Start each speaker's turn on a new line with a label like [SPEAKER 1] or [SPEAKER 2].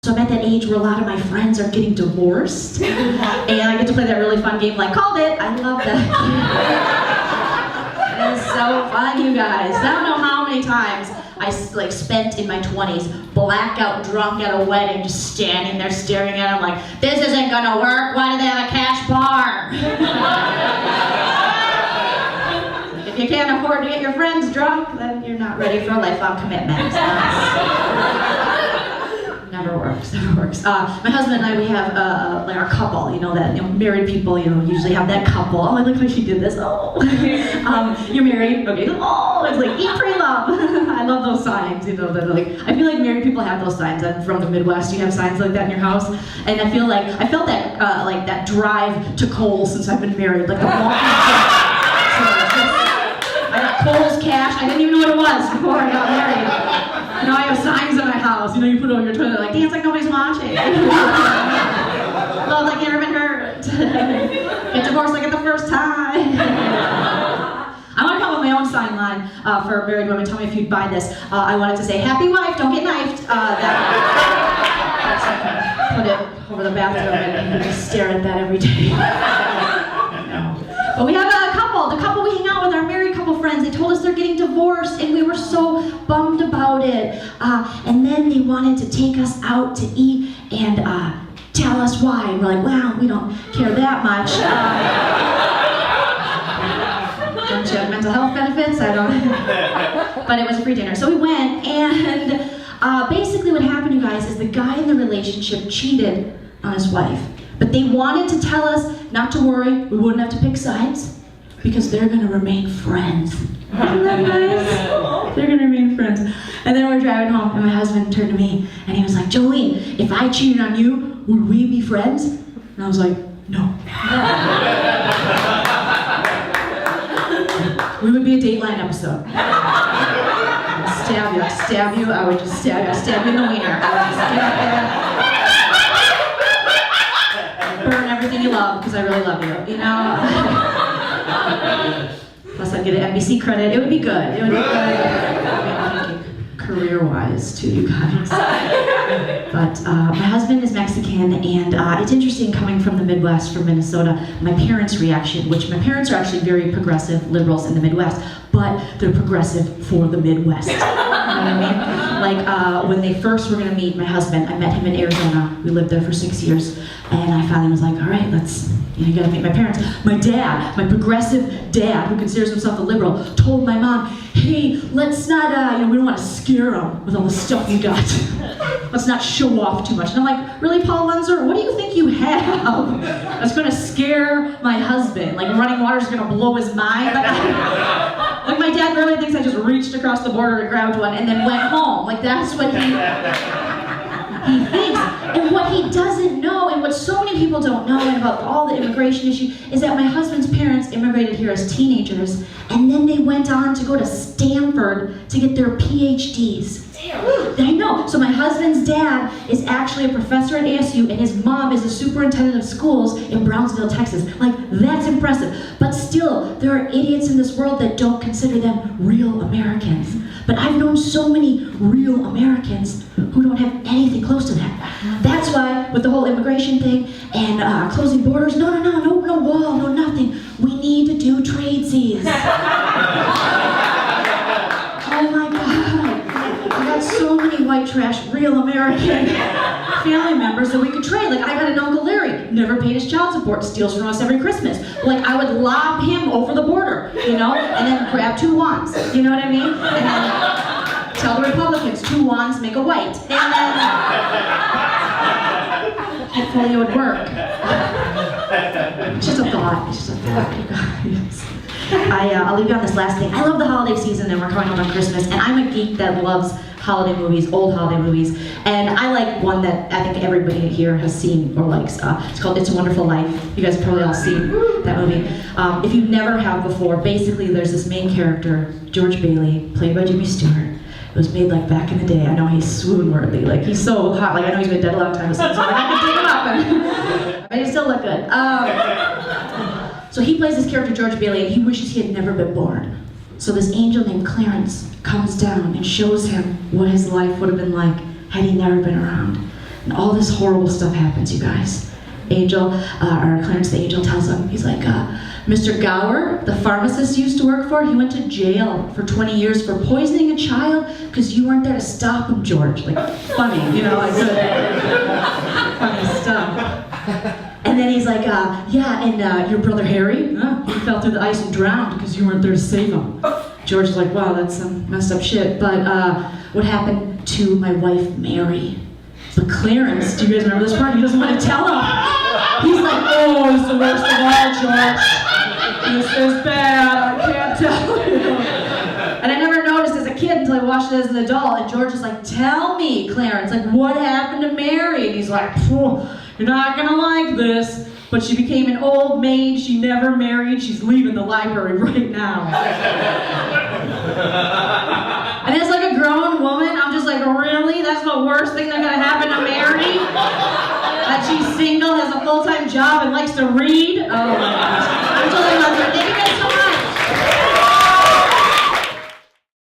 [SPEAKER 1] So I'm at that age where a lot of my friends are getting divorced, and I get to play that really fun game like, called it. I love that. It's so fun, you guys. I don't know how many times I spent in my 20s blackout drunk at a wedding, just standing there staring at them like, this isn't gonna work. Why do they have a cash bar? If you can't afford to get your friends drunk, then you're not ready for a lifelong commitment. Never works. My husband and I, we have like our couple, that married people, usually have that couple. Oh, I like how she did this. Oh, you're married. Okay. Oh, it's like eat, pray, love. I love those signs. That I feel like married people have those signs. I'm from the Midwest. You have signs like that in your house, and I felt that like that drive to Kohl's since I've been married, like the walking. I got Kohl's cash. I didn't even know what it was before I got married. I have signs in my house. You put it on your toilet like, dance like nobody's watching. Love like you never been hurt. Get divorced like at the first time. I want to come up with my own sign line for married women. Tell me if you'd buy this. I wanted to say, happy wife, don't get knifed. Put it over the bathroom and you just stare at that every day. But we have a couple. The couple we hang out with, our married couple friends, they told us they're getting divorced and we were so bummed about it. And then they wanted to take us out to eat and tell us why. And we're like, well, we don't care that much. Don't you have mental health benefits? I don't. But it was a free dinner. So we went, and basically what happened, you guys, is the guy in the relationship cheated on his wife. But they wanted to tell us not to worry, we wouldn't have to pick sides, because they're going to remain friends. Isn't that nice? They're going to remain friends. And then we're driving home, and my husband turned to me, and he was like, Joleen, if I cheated on you, would we be friends? And I was like, no. We would be a Dateline episode. I'd stab you, I would just stab you in the wiener. I would just get up there, burn everything you love, because I really love you, Plus I'd get an NBC credit. It would be good. It would be good. Career-wise, too, you guys. But my husband is Mexican, and it's interesting coming from the Midwest, from Minnesota, my parents' reaction, which my parents are actually very progressive liberals in the Midwest, but they're progressive for the Midwest. You know what I mean? Like when they first were going to meet my husband, I met him in Arizona. We lived there for 6 years, and I finally was like, all right, you gotta meet my parents. My dad, my progressive dad, who considers himself a liberal, told my mom, hey, let's not, we don't want to scare them with all the stuff you got. Let's not show off too much. And I'm like, really, Paul Lunzer, what do you think you have that's gonna scare my husband? Like running water's gonna blow his mind? Like my dad really thinks I just reached across the border and grabbed one and then went home. Like that's what he thinks. And what he doesn't know, and what so many people don't know, and about all the immigration issue, is that my husband's parents immigrated here as teenagers, and then they went on to go to Stanford to get their PhDs. I know. So my husband's dad is actually a professor at ASU, and his mom is a superintendent of schools in Brownsville, Texas. Like, that's impressive. But still, there are idiots in this world that don't consider them real Americans. But I've known so many real Americans who don't have anything close to that. That's why, with the whole immigration thing and closing borders, no wall, no nothing. We need to do tradesies. Oh my God. I got so many white trash, real American family members that we could trade. Like I had an Uncle Larry, never paid his child support, steals from us every Christmas. Like I would lob him over the border, and then grab 2 wands, you know what I mean? And then tell the Republicans 2 wands make a white. And then hopefully it would work. It's just a thought, you guys. I'll leave you on this last thing. I love the holiday season, and we're coming up on Christmas, and I'm a geek that loves holiday movies, old holiday movies, and I like one that I think everybody here has seen or likes. It's called It's a Wonderful Life. You guys have probably all seen that movie. If you never have before, basically there's this main character, George Bailey, played by Jimmy Stewart. It was made like back in the day. I know he's swoon-worthy. Like he's so hot. Like I know he's been dead a long time. So I'm like, I can take him up. But he still look good. So he plays this character, George Bailey, and he wishes he had never been born. So this angel named Clarence comes down and shows him what his life would have been like had he never been around. And all this horrible stuff happens, you guys. Angel, or Clarence the Angel tells him, he's like, Mr. Gower, the pharmacist you used to work for, he went to jail for 20 years for poisoning a child because you weren't there to stop him, George. Like, funny, you know, like good. Funny stuff. And then he's like, yeah, and your brother Harry, he fell through the ice and drowned because you weren't there to save him. George is like, wow, that's some messed up shit. But what happened to my wife, Mary? But Clarence, do you guys remember this part? He doesn't want to tell him. He's like, oh, it's the worst of all, George. This is bad, I can't tell you. And I never noticed as a kid until I watched it as an adult, and George is like, tell me, Clarence, like, what happened to Mary? And he's like, you're not gonna like this, but she became an old maid, she never married, she's leaving the library right now. And as like a grown woman, I'm just like, really? That's the worst thing that's gonna happen to Mary? That she's single, has a full-time job, and likes to read? Oh my gosh.